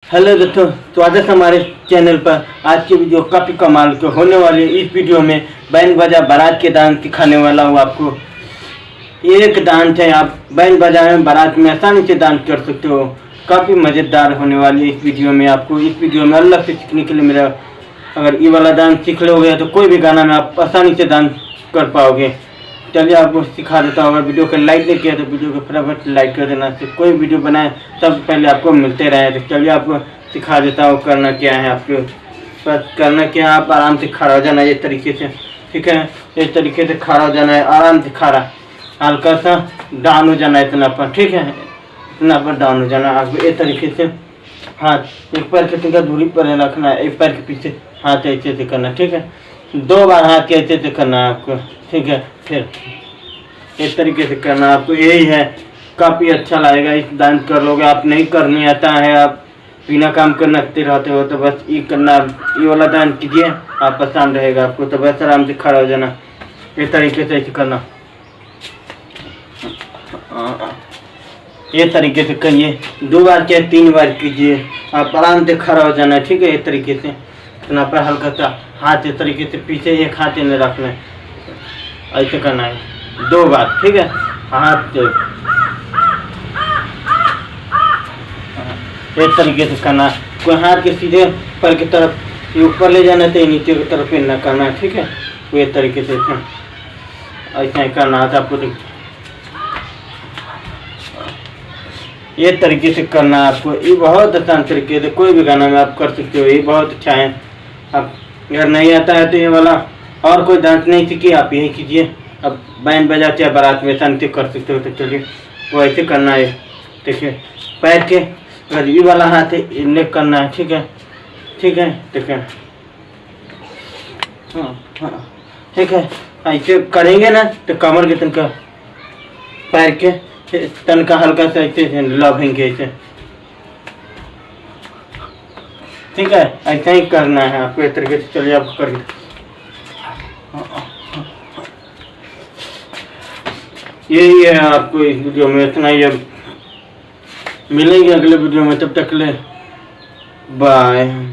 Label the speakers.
Speaker 1: Hello दोस्तों, स्वागत है हमारे चैनल पर। आज की वीडियो काफ़ी कमाल के होने वाली है। इस वीडियो में बैंड बाजा बारात के डांस सिखाने वाला हूँ आपको। एक डांस है, आप बैंड बाजा में बारात में आसानी से डांस कर सकते हो। काफ़ी मज़ेदार होने वाली है इस वीडियो में। आपको इस वीडियो में अलग से सीखने के लिए मेरा, अगर ये वाला डांस सीख लोगे तो कोई भी गाना में आप आसानी से डांस कर पाओगे। चलिए आपको सिखा देता हूँ। अगर वीडियो को लाइक नहीं किया तो वीडियो को फटाफट लाइक कर देना। तो कोई वीडियो बनाए सबसे पहले आपको मिलते रहे। तो चलिए आपको सिखा देता हूँ। करना क्या है आपको, बस करना क्या है, आप आराम से खड़ा हो जाना है इस तरीके से। ठीक है, इस तरीके से खड़ा हो जाना है, आराम से खड़ा, हल्का सा डाउन हो जाना है इतना पर। ठीक है, इतना पर डाउन हो जाना है आपको इस तरीके से। हाथ एक पैर के टिका दूरी पर रखना है, एक पैर के पीछे हाथ ऐसे से करना। ठीक है, 2 बार हाथ के ऐसे से करना है आपको। ठीक है, फिर इस तरीके से करना आपको। यही है, काफ़ी अच्छा लगेगा इस डांस कर लोगे। आप नहीं करने आता है, आप बिना काम कर नचते रहते हो, तो बस ये करना, ये वाला डांस कीजिए, आप आसान रहेगा आपको। तो बस आराम से खड़ा हो जाना इस तरीके से ऐसे करना। ये तरीके से करिए, 2 बार क्या 3 बार कीजिए, आप आराम से खड़ा हो जाना। ठीक है, इस तरीके से इतना पर हल्का सा हाथ इस तरीके से पीछे, एक हाथ इन्हें रखना है, ऐसे करना है 2 बार। ठीक है, हाथ इस तरीके से करना। कोई हाथ के सीधे पर की तरफ ऊपर ले जाना चाहिए, नीचे की तरफ न करना है। ठीक है, वो इस तरीके से ऐसा ही करना है आपको। ये तरीके से करना है आपको। ये बहुत आसान तरीके से कोई भी गाना में आप कर सकते हो। ये बहुत अच्छा है। अब अगर नहीं आता है तो ये वाला और कोई डांस नहीं सीखिए, आप यही कीजिए। अब बैंड बजाते हैं बारात में, आसानी से कर सकते हो। तो चलिए वो ऐसे करना है। देखिए, पैर के अगर ये वाला हाथ है इन्हें करना है। ठीक है, ठीक है, ठीक है, हाँ, ठीक है। ऐसे करेंगे ना तो कमर के तनका, पैर के तनका हल्का सा ऐसे लभेंगे ऐसे। ठीक है, ऐसा ही करना है आपको इस तरीके से। चलिए आपको कर, यही है आपको इस वीडियो में इतना ही। अब मिलेंगे अगले वीडियो में, तब तक ले बाय।